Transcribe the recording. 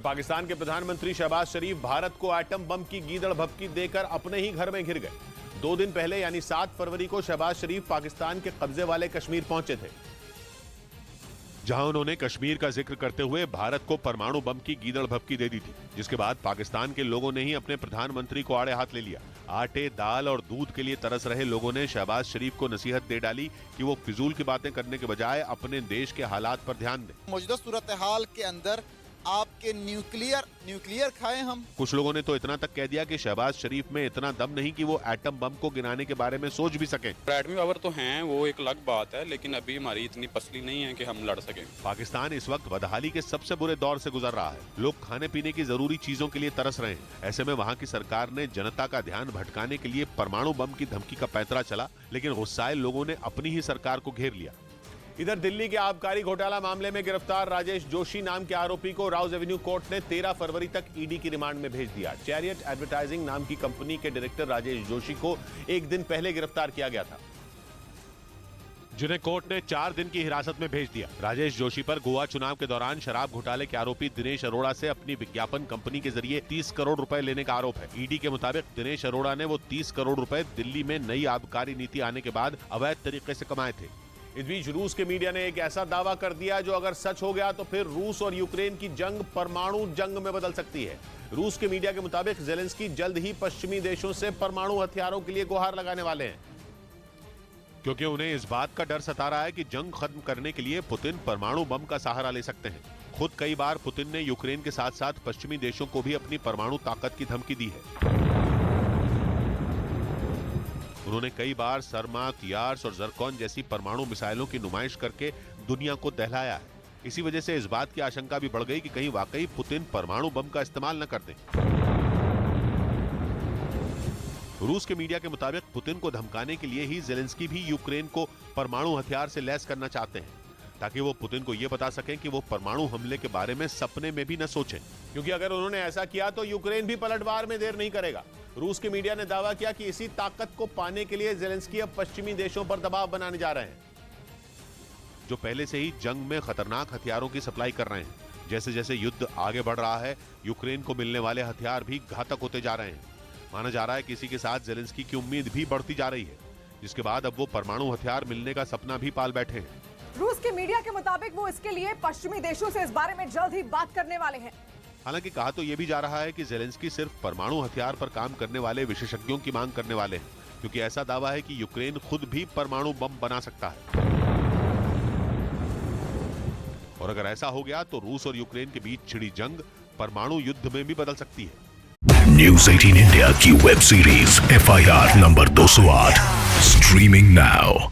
पाकिस्तान के प्रधानमंत्री शहबाज शरीफ भारत को एटम बम की गीदड़ भभकी देकर अपने ही घर में घिर गए। 2 दिन पहले यानी 7 फरवरी को शहबाज शरीफ पाकिस्तान के कब्जे वाले कश्मीर पहुंचे थे, जहां उन्होंने कश्मीर का जिक्र करते हुए भारत को परमाणु बम की गीदड़ भभकी दे दी थी, जिसके बाद पाकिस्तान के लोगों ने ही अपने प्रधानमंत्री को आड़े हाथ ले लिया। आटे, दाल और दूध के लिए तरस रहे लोगों ने शहबाज शरीफ को नसीहत दे डाली कि वो फिजूल की बातें करने के बजाय अपने देश के हालात पर ध्यान दें। मौजूदा सूरत हाल के अंदर आपके न्यूक्लियर खाएं हम। कुछ लोगों ने तो इतना तक कह दिया कि शहबाज शरीफ में इतना दम नहीं कि वो एटम बम को गिराने के बारे में सोच भी सकें। एटमी पावर तो हैं, वो एक अलग बात है, लेकिन अभी हमारी इतनी पसली नहीं है कि हम लड़ सकें। पाकिस्तान इस वक्त बदहाली के सबसे बुरे दौर से गुजर रहा है। लोग खाने पीने की जरूरी चीजों के लिए तरस रहे हैं। ऐसे में वहाँ की सरकार ने जनता का ध्यान भटकाने के लिए परमाणु बम की धमकी का पैंतरा चला, लेकिन गुस्साए लोगों ने अपनी ही सरकार को घेर लिया। इधर दिल्ली के आबकारी घोटाला मामले में गिरफ्तार राजेश जोशी नाम के आरोपी को राउज एवेन्यू कोर्ट ने 13 फरवरी तक ईडी की रिमांड में भेज दिया। चैरियट एडवर्टाइजिंग नाम की कंपनी के डायरेक्टर राजेश जोशी को एक दिन पहले गिरफ्तार किया गया था, जिन्हें कोर्ट ने 4 दिन की हिरासत में भेज दिया। राजेश जोशी पर गोवा चुनाव के दौरान शराब घोटाले के आरोपी दिनेश अरोड़ा से अपनी विज्ञापन कंपनी के जरिए 30 करोड़ रुपए लेने का आरोप है। ईडी के मुताबिक दिनेश अरोड़ा ने वो 30 करोड़ रुपए दिल्ली में नई आबकारी नीति आने के बाद अवैध तरीके से कमाए थे। इस बीच रूस के मीडिया ने एक ऐसा दावा कर दिया जो अगर सच हो गया तो फिर रूस और यूक्रेन की जंग परमाणु जंग में बदल सकती है। रूस के मीडिया के मुताबिक ज़ेलेंस्की जल्द ही पश्चिमी देशों से परमाणु हथियारों के लिए गुहार लगाने वाले हैं, क्योंकि उन्हें इस बात का डर सता रहा है कि जंग खत्म करने के लिए पुतिन परमाणु बम का सहारा ले सकते हैं। खुद कई बार पुतिन ने यूक्रेन के साथ साथ पश्चिमी देशों को भी अपनी परमाणु ताकत की धमकी दी है। उन्होंने कई बार सरमात, यार्स और जरकॉन जैसी परमाणु मिसाइलों की नुमाइश करके दुनिया को दहलाया है। इसी वजह से इस बात की आशंका भी बढ़ गई कि कहीं वाकई पुतिन परमाणु बम का इस्तेमाल न कर दें। रूस के मीडिया के मुताबिक पुतिन को धमकाने के लिए ही ज़ेलेंस्की भी यूक्रेन को परमाणु हथियार से लैस करना चाहते हैं, ताकि वो पुतिन को ये बता सकें कि वो परमाणु हमले के बारे में सपने में भी न सोचें, क्योंकि अगर उन्होंने ऐसा किया तो यूक्रेन भी पलटवार में देर नहीं करेगा। रूस के मीडिया ने दावा किया कि इसी ताकत को पाने के लिए ज़ेलेंस्की अब पश्चिमी देशों पर दबाव बनाने जा रहे हैं, जो पहले से ही जंग में खतरनाक हथियारों की सप्लाई कर रहे हैं। जैसे जैसे युद्ध आगे बढ़ रहा है, यूक्रेन को मिलने वाले हथियार भी घातक होते जा रहे हैं। माना जा रहा है कि इसी के साथ ज़ेलेंस्की की उम्मीद भी बढ़ती जा रही है, जिसके बाद अब वो परमाणु हथियार मिलने का सपना भी पाल बैठे हैं। रूस के मीडिया के मुताबिक वो इसके लिए पश्चिमी देशों से इस बारे में जल्द ही बात करने वाले हैं। हालांकि कहा तो यह भी जा रहा है कि ज़ेलेंस्की सिर्फ परमाणु हथियार पर काम करने वाले विशेषज्ञों की मांग करने वाले हैं, क्योंकि ऐसा दावा है कि यूक्रेन खुद भी परमाणु बम बना सकता है। और अगर ऐसा हो गया तो रूस और यूक्रेन के बीच छिड़ी जंग परमाणु युद्ध में भी बदल सकती है। न्यूज़ 18 इंडिया की web series FIR number 208 streaming now.